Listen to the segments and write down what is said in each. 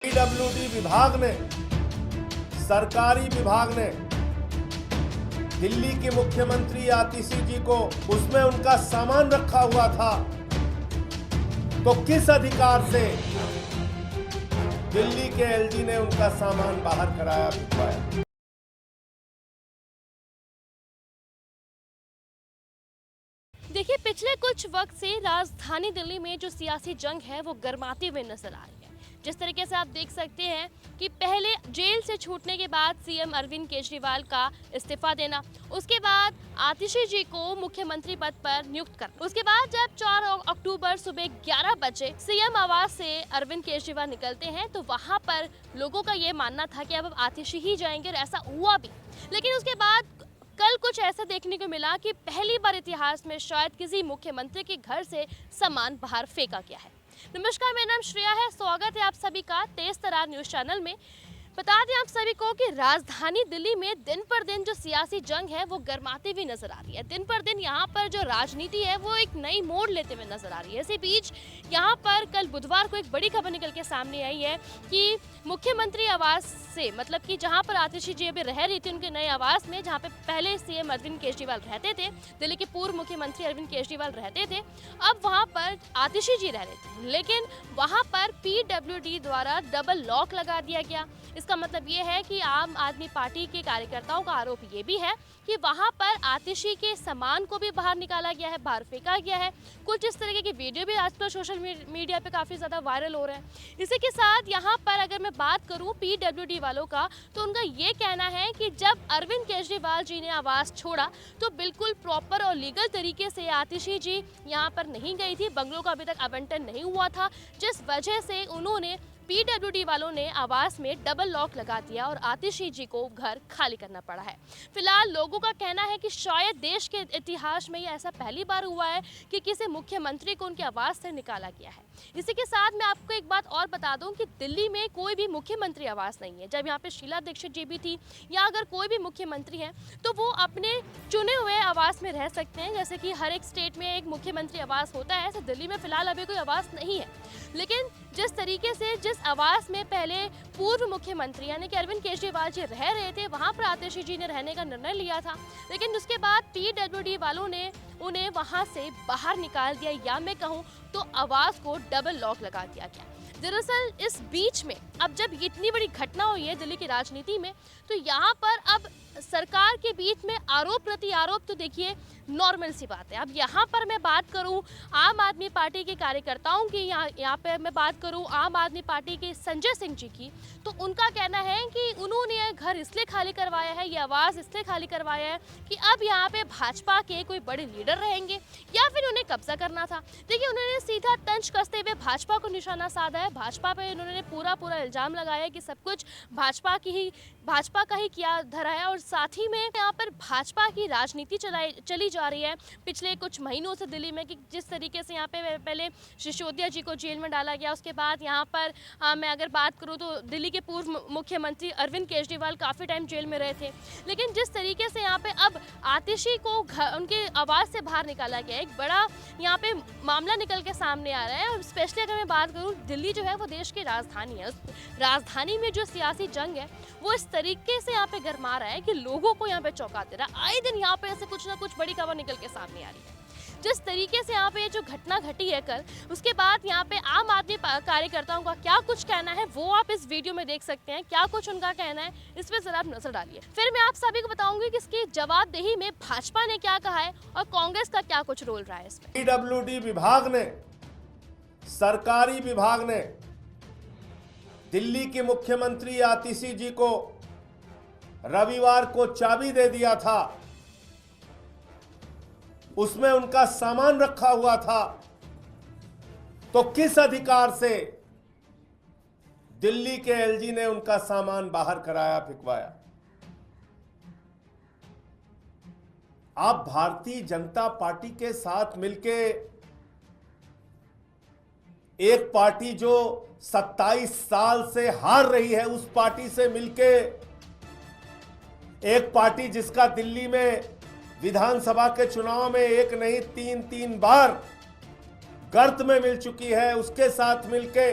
PWD विभाग ने, सरकारी विभाग ने दिल्ली के मुख्यमंत्री आतिशी जी को, उसमें उनका सामान रखा हुआ था, तो किस अधिकार से दिल्ली के एलजी ने उनका सामान बाहर कराया, भिजवाया? देखिए, पिछले कुछ वक्त से राजधानी दिल्ली में जो सियासी जंग है वो गर्माते हुए नजर आ रही है। जिस तरीके से आप देख सकते हैं कि पहले जेल से छूटने के बाद सीएम अरविंद केजरीवाल का इस्तीफा देना, उसके बाद आतिशी जी को मुख्यमंत्री पद पर नियुक्त करना, उसके बाद जब 4 अक्टूबर सुबह 11 बजे सीएम आवास से अरविंद केजरीवाल निकलते हैं तो वहां पर लोगों का ये मानना था कि अब आतिशी ही जाएंगे, और ऐसा हुआ भी। लेकिन उसके बाद कल कुछ ऐसा देखने को मिला कि पहली बार इतिहास में शायद किसी मुख्यमंत्री के घर से सामान बाहर फेंका गया है। नमस्कार, मेरा नाम श्रेया है, स्वागत है आप सभी का तेज तरार न्यूज चैनल में। बता दें आप सभी को कि राजधानी दिल्ली में दिन पर दिन जो सियासी जंग है वो गर्माती हुई नजर आ रही है। दिन पर दिन यहाँ पर जो राजनीति है वो एक नई मोड़ लेते हुए नजर आ रही है। इसी बीच यहाँ पर कल बुधवार को एक बड़ी खबर निकल के सामने आई है कि मुख्यमंत्री आवास से, मतलब कि जहाँ पर आतिशी जी अभी रह रही थी उनके नए आवास में, जहाँ पे पहले सीएम अरविंद केजरीवाल रहते थे, दिल्ली के पूर्व मुख्यमंत्री अरविंद केजरीवाल रहते थे, अब वहाँ पर आतिशी जी रह रहे थे। लेकिन वहाँ पर पीडब्ल्यूडी द्वारा डबल लॉक लगा दिया गया। इसका मतलब ये है कि आम आदमी पार्टी के कार्यकर्ताओं का आरोप ये भी है कि वहां पर आतिशी के सामान को भी बाहर निकाला गया है, बाहर फेंका गया है। कुछ इस तरीके की वीडियो भी आजकल सोशल मीडिया पे काफ़ी ज़्यादा वायरल हो रहे हैं। इसी के साथ यहाँ पर अगर मैं बात करूँ पीडब्ल्यूडी वालों का, तो उनका ये कहना है कि जब अरविंद केजरीवाल जी ने आवास छोड़ा तो बिल्कुल प्रॉपर और लीगल तरीके से आतिशी जी यहाँ पर नहीं गई थी, बंगलों का अभी तक आवंटन नहीं हुआ था, जिस वजह से उन्होंने पीडब्ल्यूडी वालों ने आवास में डबल लॉक लगा दिया और आतिशी जी को घर खाली करना पड़ा है। फिलहाल लोगों का कहना है कि शायद देश के इतिहास में ये ऐसा पहली बार हुआ है कि किसी मुख्यमंत्री को उनके आवास से निकाला गया है। इसी के साथ मैं आपको एक बात और बता दूं कि दिल्ली में कोई भी मुख्यमंत्री आवास नहीं है। जब यहाँ पे शीला दीक्षित जी भी थी, या अगर कोई भी मुख्यमंत्री है तो वो अपने चुने हुए आवास में रह सकते हैं। जैसे कि हर एक स्टेट में एक मुख्यमंत्री आवास होता है, ऐसे दिल्ली में फिलहाल अभी कोई आवास नहीं है। लेकिन जिस तरीके से जिस आवास में पहले पूर्व मुख्यमंत्री यानी कि अरविंद केजरीवाल जी रह रहे थे, वहां पर आतिशी जी ने रहने का निर्णय लिया था, लेकिन उसके बाद पीडब्ल्यूडी वालों ने उन्हें वहां से बाहर निकाल दिया, या मैं कहूं तो आवास को डबल लॉक लगा दिया गया। दरअसल इस बीच में अब जब इतनी बड़ी घटना हुई है दिल्ली की राजनीति में, तो यहाँ पर अब सरकार के बीच में आरोप प्रति आरोप तो देखिए नॉर्मल सी बात है। अब यहाँ पर मैं बात करूँ आम आदमी पार्टी के कार्यकर्ताओं की, यहाँ पे मैं बात करूँ आम आदमी पार्टी के संजय सिंह जी की, तो उनका कहना है कि उन्होंने यह घर इसलिए खाली करवाया है, ये आवास इसलिए खाली करवाया है कि अब यहाँ पे भाजपा के कोई बड़े लीडर रहेंगे या फिर उन्हें कब्जा करना था। देखिए, उन्होंने सीधा तंज कसते हुए भाजपा को निशाना साधा है। भाजपा पे उन्होंने पूरा इल्जाम लगाया है कि सब कुछ भाजपा का ही किया धरा है, और साथ ही में यहाँ पर भाजपा की राजनीति चली जा रही है पिछले कुछ महीनों से दिल्ली में, कि जिस तरीके से यहाँ पे पहले सिसोदिया जी को जेल में डाला गया, उसके बाद यहाँ पर मैं अगर बात करूँ तो दिल्ली के पूर्व मुख्यमंत्री अरविंद केजरीवाल काफ़ी टाइम जेल में रहे थे। लेकिन जिस तरीके से यहाँ पे अब आतिशी को उनके आवास से बाहर निकाला गया, एक बड़ा यहाँ पे मामला निकल के सामने आ रहा है। और स्पेशली अगर मैं बात करूँ, दिल्ली जो है वो देश की राजधानी है, उस राजधानी में जो सियासी जंग है वो इस तरीके से यहाँ पे गरमा रहा है कि लोगों को यहाँ पे चौंका दे रहा है। आए दिन यहाँ पे ऐसे कुछ ना कुछ बड़ी खबर निकल के सामने आ रही है। जिस तरीके से यहाँ पे जो घटना घटी है कल, उसके बाद यहाँ पे आम आदमी कार्यकर्ताओं का क्या कुछ कहना है वो आप इस वीडियो में देख सकते हैं। क्या कुछ उनका कहना है इस पे जरा आप नजर डालिए। फिर मैं आप सभी को बताऊंगी कि इसकी जवाबदेही में भाजपा ने क्या कहा है और कांग्रेस का क्या कुछ रोल रहा है इसमें। पीडब्ल्यूडी विभाग ने, सरकारी विभाग ने दिल्ली के मुख्यमंत्री आतिशी जी को रविवार को चाबी दे दिया था, उसमें उनका सामान रखा हुआ था, तो किस अधिकार से दिल्ली के एलजी ने उनका सामान बाहर कराया, भिजवाया? आप भारतीय जनता पार्टी के साथ मिलके, एक पार्टी जो 27 साल से हार रही है उस पार्टी से मिलके, एक पार्टी जिसका दिल्ली में विधानसभा के चुनाव में एक नहीं तीन बार गर्त में मिल चुकी है, उसके साथ मिलके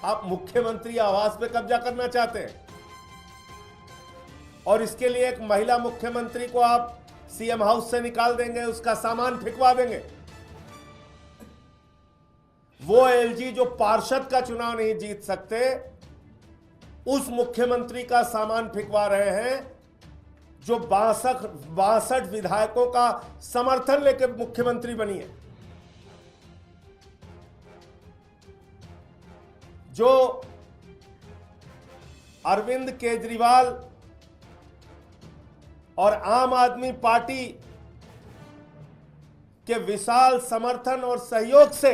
आप मुख्यमंत्री आवास पे कब्जा करना चाहते हैं और इसके लिए एक महिला मुख्यमंत्री को आप सीएम हाउस से निकाल देंगे, उसका सामान फेंकवा देंगे। वो एलजी जो पार्षद का चुनाव नहीं जीत सकते, उस मुख्यमंत्री का सामान फेंकवा रहे हैं जो 62 विधायकों का समर्थन लेकर मुख्यमंत्री बनी है, जो अरविंद केजरीवाल और आम आदमी पार्टी के विशाल समर्थन और सहयोग से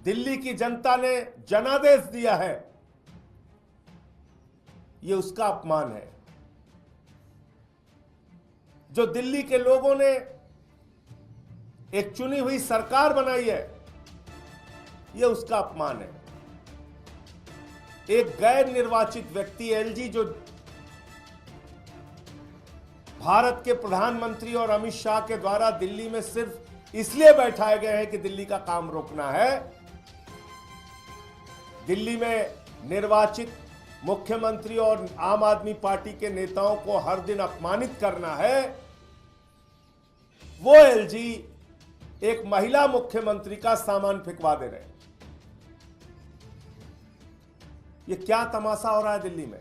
दिल्ली की जनता ने जनादेश दिया है, यह उसका अपमान है। जो दिल्ली के लोगों ने एक चुनी हुई सरकार बनाई है, यह उसका अपमान है। एक गैर निर्वाचित व्यक्ति एलजी जो भारत के प्रधानमंत्री और अमित शाह के द्वारा दिल्ली में सिर्फ इसलिए बैठाए गए हैं कि दिल्ली का काम रोकना है, दिल्ली में निर्वाचित मुख्यमंत्री और आम आदमी पार्टी के नेताओं को हर दिन अपमानित करना है, वो एलजी एक महिला मुख्यमंत्री का सामान फेंकवा दे रहे हैं। ये क्या तमाशा हो रहा है दिल्ली में?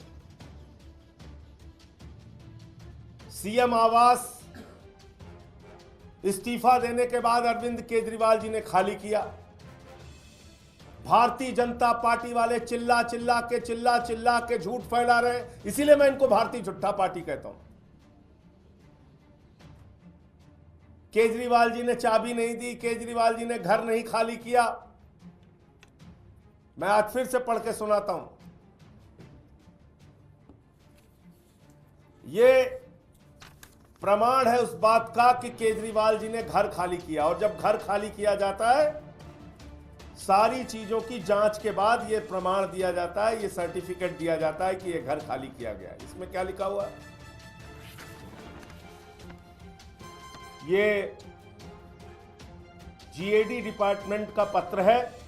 सीएम आवास इस्तीफा देने के बाद अरविंद केजरीवाल जी ने खाली किया। भारतीय जनता पार्टी वाले चिल्ला चिल्ला के झूठ फैला रहे हैं, इसीलिए मैं इनको भारतीय झूठा पार्टी कहता हूं। केजरीवाल जी ने चाबी नहीं दी, केजरीवाल जी ने घर नहीं खाली किया। मैं आज फिर से पढ़ के सुनाता हूं। ये प्रमाण है उस बात का कि केजरीवाल जी ने घर खाली किया, और जब घर खाली किया जाता है, सारी चीजों की जांच के बाद यह प्रमाण दिया जाता है, यह सर्टिफिकेट दिया जाता है कि यह घर खाली किया गया है। इसमें क्या लिखा हुआ है? ये जीएडी डिपार्टमेंट का पत्र है।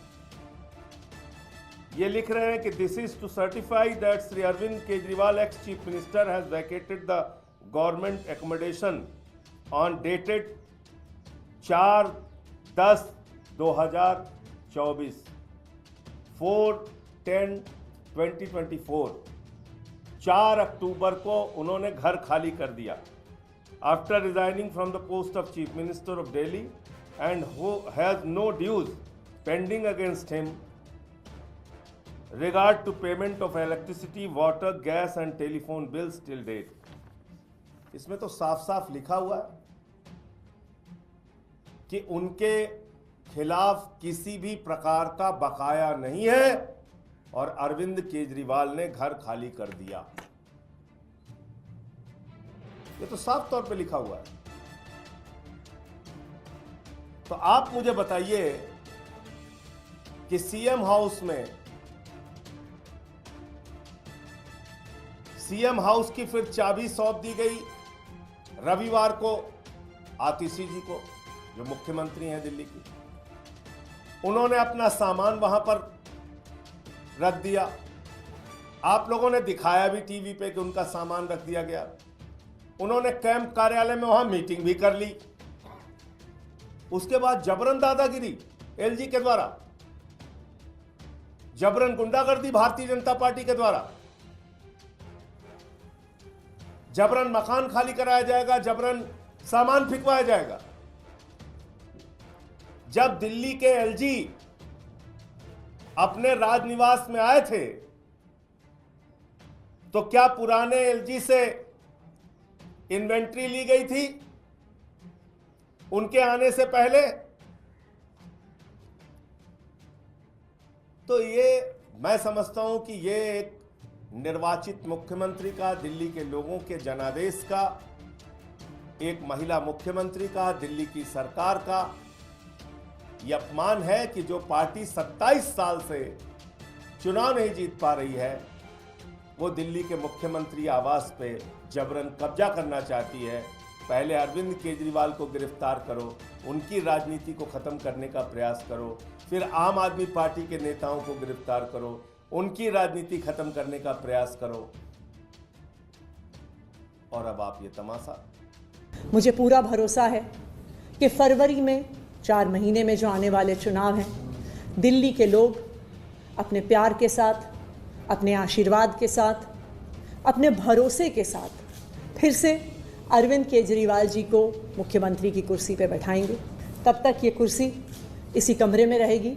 ये लिख रहे हैं कि this is to certify that Shri Arvind Kejriwal ex chief minister has vacated the government accommodation on dated 4/10/2024 4/10/2024 4 अक्टूबर को उन्होंने घर खाली कर दिया। After resigning from the post of Chief Minister of Delhi and who has no dues pending against him regard to payment of electricity, water, gas and telephone bills till date. इसमें तो साफ साफ लिखा हुआ है कि उनके खिलाफ किसी भी प्रकार का बकाया नहीं है और अरविंद केजरीवाल ने घर खाली कर दिया। ये तो साफ तौर पे लिखा हुआ है। तो आप मुझे बताइए कि सीएम हाउस की फिर चाबी सौंप दी गई रविवार को आतिशी जी को, जो मुख्यमंत्री हैं दिल्ली की। उन्होंने अपना सामान वहां पर रख दिया। आप लोगों ने दिखाया भी टीवी पे कि उनका सामान रख दिया गया। उन्होंने कैंप कार्यालय में वहां मीटिंग भी कर ली। उसके बाद जबरन दादागिरी एलजी के द्वारा, जबरन गुंडागर्दी भारतीय जनता पार्टी के द्वारा, जबरन मकान खाली कराया जाएगा, जबरन सामान फेंकवाया जाएगा। जब दिल्ली के एलजी अपने राजनिवास में आए थे तो क्या पुराने एलजी से इन्वेंट्री ली गई थी उनके आने से पहले? तो ये मैं समझता हूं कि ये एक निर्वाचित मुख्यमंत्री का, दिल्ली के लोगों के जनादेश का, एक महिला मुख्यमंत्री का, दिल्ली की सरकार का यह अपमान है कि जो पार्टी 27 साल से चुनाव नहीं जीत पा रही है, वो दिल्ली के मुख्यमंत्री आवास पे जबरन कब्जा करना चाहती है। पहले अरविंद केजरीवाल को गिरफ्तार करो, उनकी राजनीति को खत्म करने का प्रयास करो, फिर आम आदमी पार्टी के नेताओं को गिरफ्तार करो, उनकी राजनीति खत्म करने का प्रयास करो, और अब आप ये तमाशा। मुझे पूरा भरोसा है कि फरवरी में 4 महीने में जो आने वाले चुनाव हैं, दिल्ली के लोग अपने प्यार के साथ, अपने आशीर्वाद के साथ, अपने भरोसे के साथ फिर से अरविंद केजरीवाल जी को मुख्यमंत्री की कुर्सी पे बैठाएंगे। तब तक ये कुर्सी इसी कमरे में रहेगी,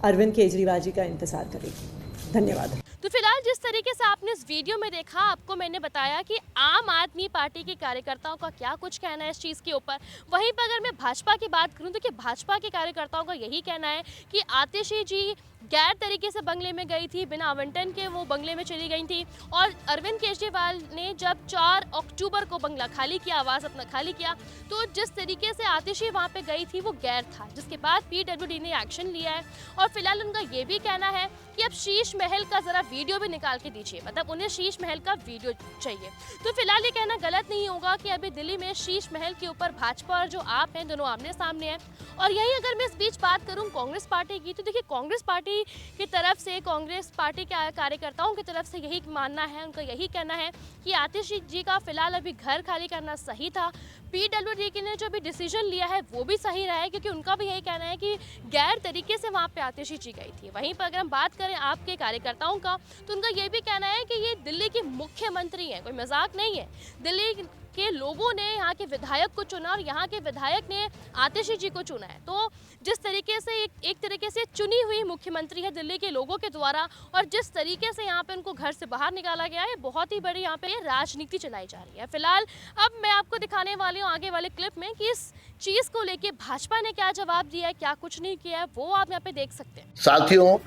अरविंद केजरीवाल जी का इंतजार करेगी। धन्यवाद। तो फिलहाल जिस तरीके से आपने इस वीडियो में देखा, आपको मैंने बताया कि आम आदमी पार्टी के कार्यकर्ताओं का क्या कुछ कहना है इस चीज़ के ऊपर। वहीं पर अगर मैं भाजपा की बात करूं तो कि भाजपा के कार्यकर्ताओं का यही कहना है कि आतिशी जी गैर तरीके से बंगले में गई थी, बिना आवंटन के वो बंगले में चली गई थी, और अरविंद केजरीवाल ने जब 4 अक्टूबर को बंगला खाली किया, आवास अपना खाली किया, तो जिस तरीके से आतिशी वहाँ पे गई थी वो गैर था, जिसके बाद पीडब्ल्यूडी ने एक्शन लिया है। और फिलहाल उनका ये भी कहना है कि अब शीश महल का ज़रा वीडियो भी निकाल के दीजिए, मतलब उन्हें शीश महल का वीडियो चाहिए। तो फिलहाल ये कहना गलत नहीं होगा कि अभी दिल्ली में शीश महल के ऊपर भाजपा और जो आप हैं दोनों आमने सामने हैं। और यही अगर मैं इस बीच बात करूं कांग्रेस पार्टी की, तो देखिए कांग्रेस पार्टी की तरफ से, कांग्रेस पार्टी के कार्यकर्ताओं की तरफ से यही मानना है, उनका यही कहना है कि आतिशी जी का फिलहाल अभी घर खाली करना सही था। पीडब्ल्यूडी ने जो भी डिसीजन लिया है वो भी सही रहा है, क्योंकि उनका भी यही कहना है कि गैर तरीके से वहाँ पे आतिशी जी गई थी। वहीं पर अगर हम बात करें आपके कार्यकर्ताओं का, तो उनका ये भी कहना है कि ये दिल्ली की मुख्यमंत्री हैं, कोई मजाक नहीं है। दिल्ली के लोगों ने यहाँ के विधायक को चुना और यहाँ के विधायक ने आतिशी जी को चुना है। तो जिस तरीके से एक तरीके से चुनी हुई मुख्यमंत्री है दिल्ली के लोगों के द्वारा, और जिस तरीके से यहाँ पे उनको घर से बाहर निकाला गया है, बहुत ही बड़ी यहाँ पे राजनीति चलाई जा रही है। फिलहाल अब मैं आपको दिखाने वाली हूँ आगे वाले क्लिप में कि इस चीज़ को लेके भाजपा ने क्या जवाब दिया है, क्या कुछ नहीं किया है, वो आप यहाँ पे देख सकते हैं। साथियों,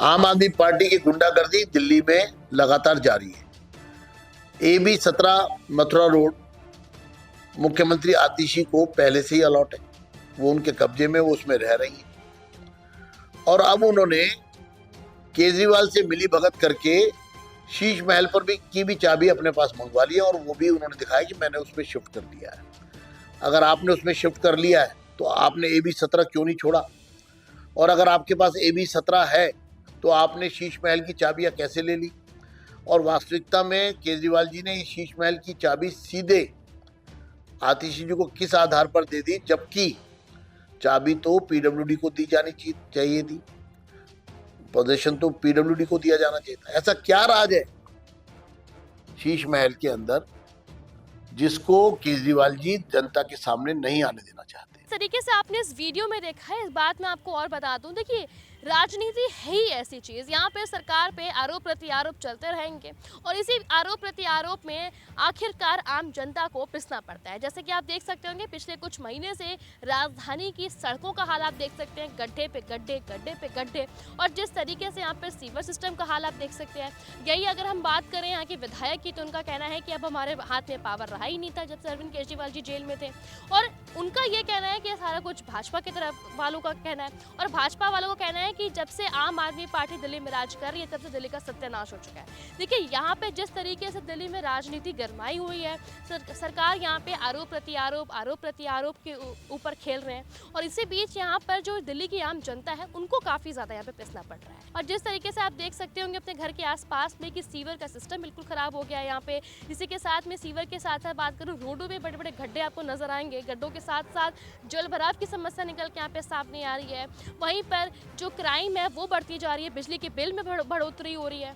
आम आदमी पार्टी की गुंडागर्दी दिल्ली में लगातार जारी है। AB 17 मथुरा रोड मुख्यमंत्री आतिशी को पहले से ही अलॉट है, वो उनके कब्जे में, वो उसमें रह रही है। और अब उन्होंने केजरीवाल से मिली भगत करके शीश महल पर की भी चाबी अपने पास मंगवा ली है, और वो भी उन्होंने दिखाया कि मैंने उसमें शिफ्ट कर दिया है। अगर आपने उसमें शिफ्ट कर लिया है तो आपने AB 17 क्यों नहीं छोड़ा? और अगर आपके पास AB 17 है तो आपने शीश महल की चाबियां कैसे ले ली? और वास्तविकता में केजरीवाल जी ने इस शीश महल की चाबी सीधे आतिशी जी को किस आधार पर दे दी, जबकि चाबी तो पीडब्ल्यूडी को दी जानी चाहिए थी, पोजीशन तो पीडब्ल्यूडी को दिया जाना चाहिए था। ऐसा क्या राज है शीश महल के अंदर जिसको केजरीवाल जी जनता के सामने नहीं आने देना चाहते? इस तरीके से आपने इस वीडियो में देखा है। इस बात में आपको और बता दूं, देखिए राजनीति है ही ऐसी चीज़, यहाँ पे सरकार पे आरोप प्रत्यारोप चलते रहेंगे, और इसी आरोप प्रत्यारोप में आखिरकार आम जनता को पिसना पड़ता है। जैसे कि आप देख सकते होंगे पिछले कुछ महीने से राजधानी की सड़कों का हाल आप देख सकते हैं, गड्ढे पे गड्ढे, गड्ढे पे गड्ढे, और जिस तरीके से यहाँ पर सीवर सिस्टम का हाल आप देख सकते हैं। यही अगर हम बात करें यहाँ के विधायक की, तो उनका कहना है कि अब हमारे हाथ में पावर रहा ही नहीं था जब से अरविंद केजरीवाल जी जेल में थे, और उनका ये कहना है कि सारा कुछ भाजपा की तरफ वालों का कहना है, और भाजपा वालों का कहना है कि जब से आम आदमी पार्टी दिल्ली में राज कर रही है तब से दिल्ली का सत्यानाश हो चुका है। देखिए यहाँ पे जिस तरीके से दिल्ली में राजनीति गरमाई हुई है, सरकार यहाँ पे आरोप प्रत्यारोप के ऊपर खेल रहे हैं, और इसी बीच यहाँ पर जो दिल्ली की आम जनता है उनको काफ़ी ज़्यादा यहाँ पे पिसना पड़ रहा है। और जिस तरीके से आप देख सकते होंगे अपने घर के आसपास में कि सीवर का सिस्टम बिल्कुल ख़राब हो गया है यहाँ पे। इसी के साथ में सीवर के साथ साथ बात करूँ, रोडों में बड़े बड़े गड्ढे आपको नजर आएंगे, गड्ढों के साथ साथ जल भराव की समस्या निकल के यहाँ पे सामने आ रही है। वहीं पर जो क्राइम है वो बढ़ती जा रही है, बिजली के बिल में बढ़ोतरी हो रही है,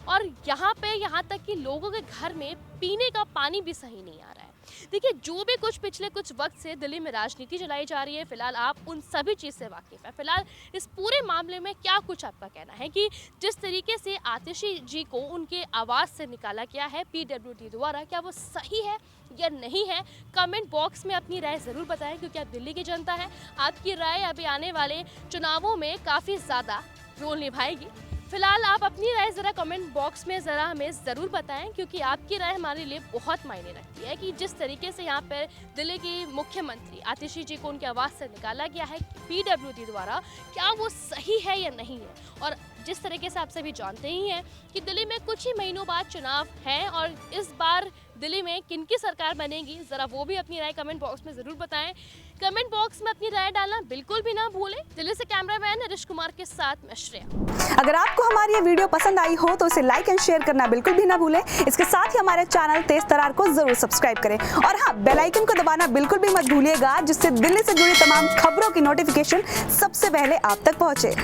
और यहाँ तक कि लोगों के घर में पीने का पानी भी सही नहीं आ रहा है। देखिए जो भी कुछ पिछले कुछ वक्त से दिल्ली में राजनीति चलाई जा रही है, फिलहाल आप उन सभी चीज़ से वाकिफ है। फिलहाल इस पूरे मामले में क्या कुछ आपका कहना है कि जिस तरीके से आतिशी जी को उनके आवास से निकाला गया है पीडब्ल्यूडी द्वारा, क्या वो सही है या नहीं है? कमेंट बॉक्स में अपनी राय ज़रूर बताएं, क्योंकि आप दिल्ली की जनता है। आपकी राय अभी आने वाले चुनावों में काफ़ी ज़्यादा रोल निभाएगी। फिलहाल आप अपनी राय ज़रा कमेंट बॉक्स में ज़रा हमें ज़रूर बताएं, क्योंकि आपकी राय हमारे लिए बहुत मायने रखती है कि जिस तरीके से यहाँ पर दिल्ली की मुख्यमंत्री आतिशी जी को उनके आवास से निकाला गया है पीडब्ल्यूडी द्वारा, क्या वो सही है या नहीं है। और जिस तरीके से आप सभी जानते ही हैं कि दिल्ली में कुछ ही महीनों बाद चुनाव हैं और इस बार दिल्ली में किनकी सरकार बनेगी, ज़रा वो भी अपनी राय कमेंट बॉक्स में ज़रूर बताएं। कमेंट बॉक्स में अपनी राय डालना बिल्कुल भी ना भूलें। दिल्ली से कैमरामैन हरीश कुमार के साथ मैं श्रेया। अगर आपको हमारी ये वीडियो पसंद आई हो तो इसे लाइक एंड शेयर करना बिल्कुल भी ना भूलें। इसके साथ ही हमारे चैनल तेज तरार को जरूर सब्सक्राइब करें और हाँ, बेल आइकन को दबाना बिल्कुल भी मत भूलिएगा, जिससे दिल्ली से जुड़ी तमाम खबरों की नोटिफिकेशन सबसे पहले आप तक पहुंचे।